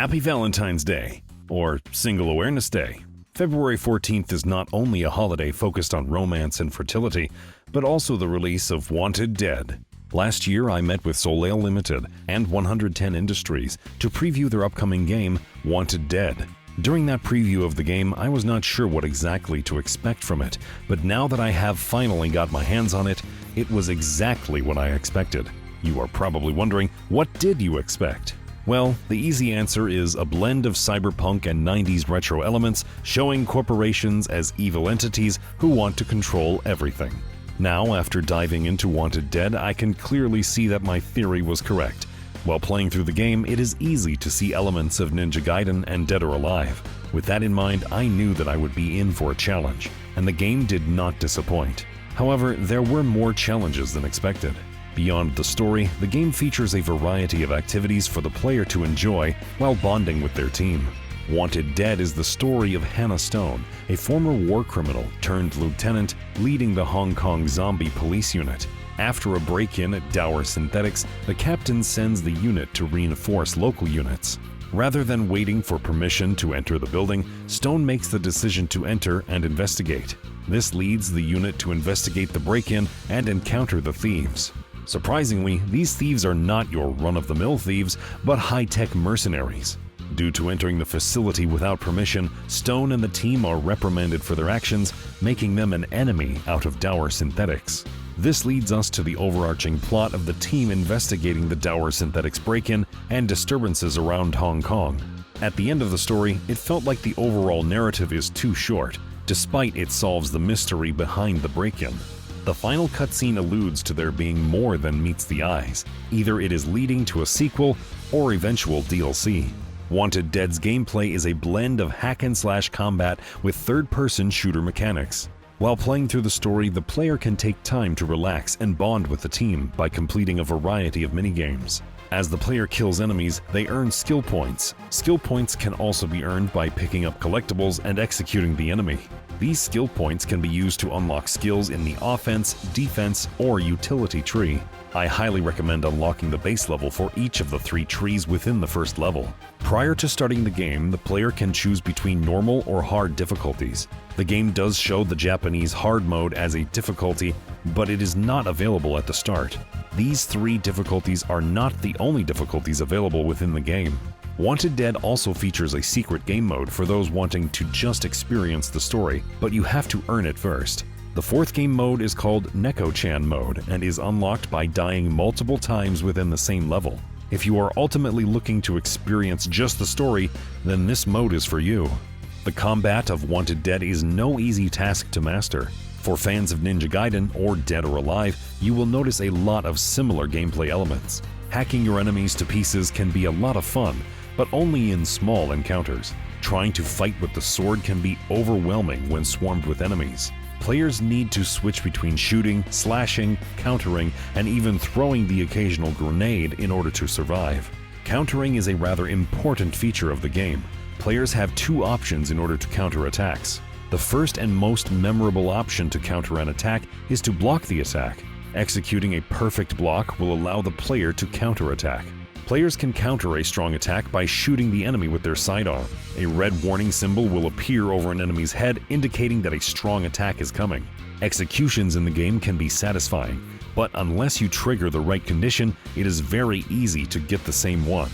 Happy Valentine's Day, or Single Awareness Day. February 14th is not only a holiday focused on romance and fertility, but also the release of Wanted Dead. Last year, I met with Soleil Limited and 110 Industries to preview their upcoming game, Wanted Dead. During that preview of the game, I was not sure what exactly to expect from it, but now that I have finally got my hands on it, it was exactly what I expected. You are probably wondering, what did you expect? Well, the easy answer is a blend of cyberpunk and 90s retro elements showing corporations as evil entities who want to control everything. Now, after diving into Wanted Dead, I can clearly see that my theory was correct. While playing through the game, it is easy to see elements of Ninja Gaiden and Dead or Alive. With that in mind, I knew that I would be in for a challenge, and the game did not disappoint. However, there were more challenges than expected. Beyond the story, the game features a variety of activities for the player to enjoy while bonding with their team. Wanted Dead is the story of Hannah Stone, a former war criminal turned lieutenant leading the Hong Kong zombie police unit. After a break-in at Dower Synthetics, the captain sends the unit to reinforce local units. Rather than waiting for permission to enter the building, Stone makes the decision to enter and investigate. This leads the unit to investigate the break-in and encounter the thieves. Surprisingly, these thieves are not your run-of-the-mill thieves, but high-tech mercenaries. Due to entering the facility without permission, Stone and the team are reprimanded for their actions, making them an enemy out of Dower Synthetics. This leads us to the overarching plot of the team investigating the Dower Synthetics break-in and disturbances around Hong Kong. At the end of the story, it felt like the overall narrative is too short, despite it solves the mystery behind the break-in. The final cutscene alludes to there being more than meets the eyes. Either it is leading to a sequel or eventual DLC. Wanted Dead's gameplay is a blend of hack-and-slash combat with third-person shooter mechanics. While playing through the story, the player can take time to relax and bond with the team by completing a variety of minigames. As the player kills enemies, they earn skill points. Skill points can also be earned by picking up collectibles and executing the enemy. These skill points can be used to unlock skills in the offense, defense, or utility tree. I highly recommend unlocking the base level for each of the 3 trees within the first level. Prior to starting the game, the player can choose between normal or hard difficulties. The game does show the Japanese hard mode as a difficulty, but it is not available at the start. These 3 difficulties are not the only difficulties available within the game. Wanted Dead also features a secret game mode for those wanting to just experience the story, but you have to earn it first. The 4th game mode is called Neko-chan mode and is unlocked by dying multiple times within the same level. If you are ultimately looking to experience just the story, then this mode is for you. The combat of Wanted Dead is no easy task to master. For fans of Ninja Gaiden or Dead or Alive, you will notice a lot of similar gameplay elements. Hacking your enemies to pieces can be a lot of fun, but only in small encounters. Trying to fight with the sword can be overwhelming when swarmed with enemies. Players need to switch between shooting, slashing, countering, and even throwing the occasional grenade in order to survive. Countering is a rather important feature of the game. Players have 2 options in order to counter attacks. The first and most memorable option to counter an attack is to block the attack. Executing a perfect block will allow the player to counterattack. Players can counter a strong attack by shooting the enemy with their sidearm. A red warning symbol will appear over an enemy's head, indicating that a strong attack is coming. Executions in the game can be satisfying, but unless you trigger the right condition, it is very easy to get the same one.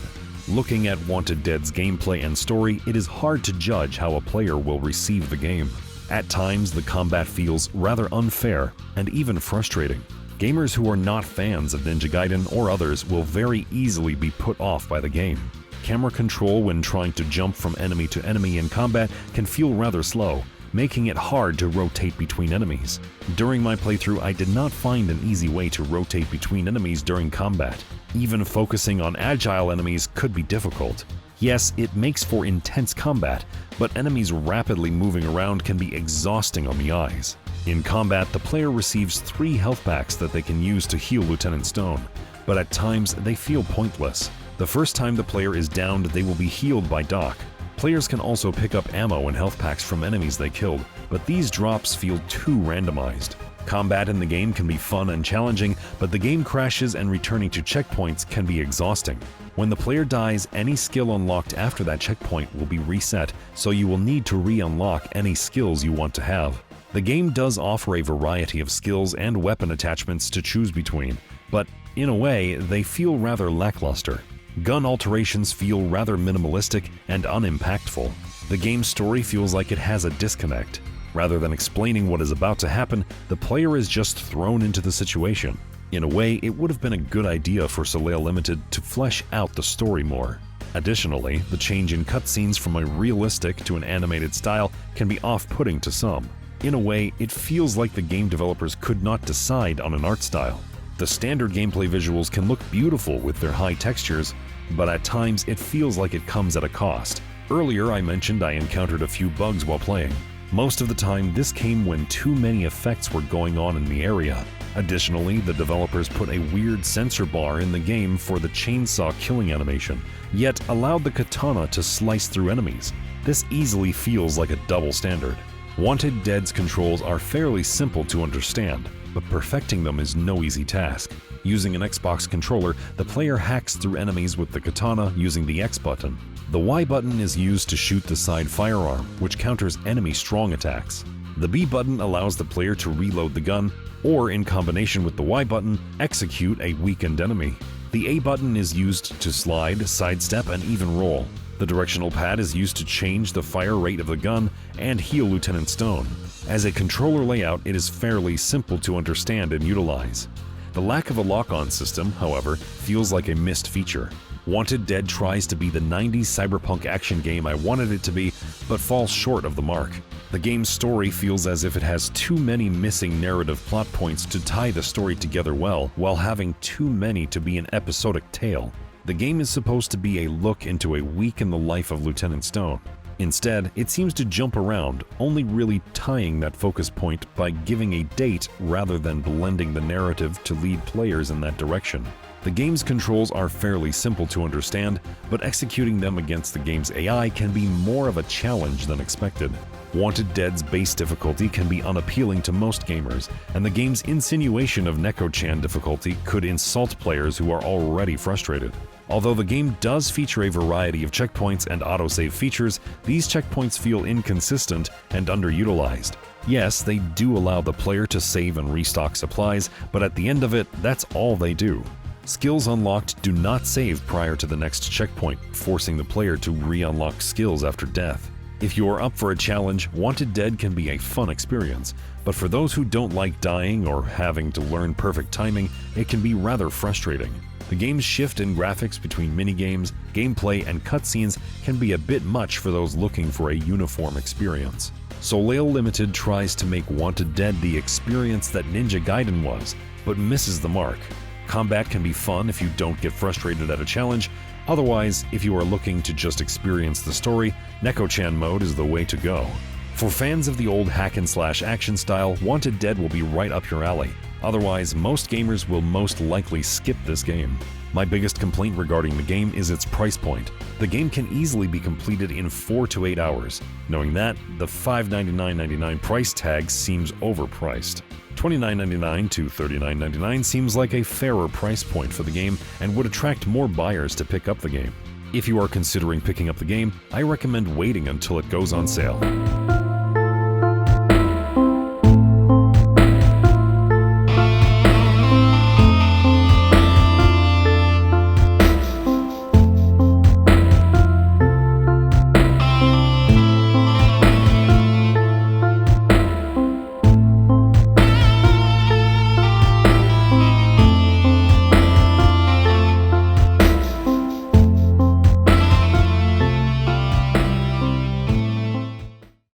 Looking at Wanted Dead's gameplay and story, it is hard to judge how a player will receive the game. At times, the combat feels rather unfair and even frustrating. Gamers who are not fans of Ninja Gaiden or others will very easily be put off by the game. Camera control when trying to jump from enemy to enemy in combat can feel rather slow, making it hard to rotate between enemies. During my playthrough, I did not find an easy way to rotate between enemies during combat. Even focusing on agile enemies could be difficult. Yes, it makes for intense combat, but enemies rapidly moving around can be exhausting on the eyes. In combat, the player receives 3 health packs that they can use to heal Lieutenant Stone, but at times they feel pointless. The first time the player is downed, they will be healed by Doc. Players can also pick up ammo and health packs from enemies they killed, but these drops feel too randomized. Combat in the game can be fun and challenging, but the game crashes and returning to checkpoints can be exhausting. When the player dies, any skill unlocked after that checkpoint will be reset, so you will need to re-unlock any skills you want to have. The game does offer a variety of skills and weapon attachments to choose between, but in a way, they feel rather lackluster. Gun alterations feel rather minimalistic and unimpactful. The game's story feels like it has a disconnect. Rather than explaining what is about to happen, the player is just thrown into the situation. In a way, it would have been a good idea for Soleil Limited to flesh out the story more. Additionally, the change in cutscenes from a realistic to an animated style can be off-putting to some. In a way, it feels like the game developers could not decide on an art style. The standard gameplay visuals can look beautiful with their high textures, but at times it feels like it comes at a cost. Earlier I mentioned I encountered a few bugs while playing. Most of the time this came when too many effects were going on in the area. Additionally, the developers put a weird sensor bar in the game for the chainsaw killing animation, yet allowed the katana to slice through enemies. This easily feels like a double standard. Wanted Dead's controls are fairly simple to understand, but perfecting them is no easy task. Using an Xbox controller, the player hacks through enemies with the katana using the X button. The Y button is used to shoot the side firearm, which counters enemy strong attacks. The B button allows the player to reload the gun, or in combination with the Y button, execute a weakened enemy. The A button is used to slide, sidestep, and even roll. The directional pad is used to change the fire rate of the gun and heal Lieutenant Stone. As a controller layout, it is fairly simple to understand and utilize. The lack of a lock-on system, however, feels like a missed feature. Wanted Dead tries to be the 90s cyberpunk action game I wanted it to be, but falls short of the mark. The game's story feels as if it has too many missing narrative plot points to tie the story together well, while having too many to be an episodic tale. The game is supposed to be a look into a week in the life of Lieutenant Stone. Instead, it seems to jump around, only really tying that focus point by giving a date rather than blending the narrative to lead players in that direction. The game's controls are fairly simple to understand, but executing them against the game's AI can be more of a challenge than expected. Wanted Dead's base difficulty can be unappealing to most gamers, and the game's insinuation of Neko-chan difficulty could insult players who are already frustrated. Although the game does feature a variety of checkpoints and autosave features, these checkpoints feel inconsistent and underutilized. Yes, they do allow the player to save and restock supplies, but at the end of it, that's all they do. Skills unlocked do not save prior to the next checkpoint, forcing the player to re-unlock skills after death. If you are up for a challenge, Wanted Dead can be a fun experience, but for those who don't like dying or having to learn perfect timing, it can be rather frustrating. The game's shift in graphics between minigames, gameplay, and cutscenes can be a bit much for those looking for a uniform experience. Soleil Limited tries to make Wanted Dead the experience that Ninja Gaiden was, but misses the mark. Combat can be fun if you don't get frustrated at a challenge. Otherwise, if you are looking to just experience the story, Neko-chan mode is the way to go. For fans of the old hack-and-slash action style, Wanted Dead will be right up your alley. Otherwise, most gamers will most likely skip this game. My biggest complaint regarding the game is its price point. The game can easily be completed in 4 to 8 hours. Knowing that, the $599.99 price tag seems overpriced. $29.99 to $39.99 seems like a fairer price point for the game and would attract more buyers to pick up the game. If you are considering picking up the game, I recommend waiting until it goes on sale.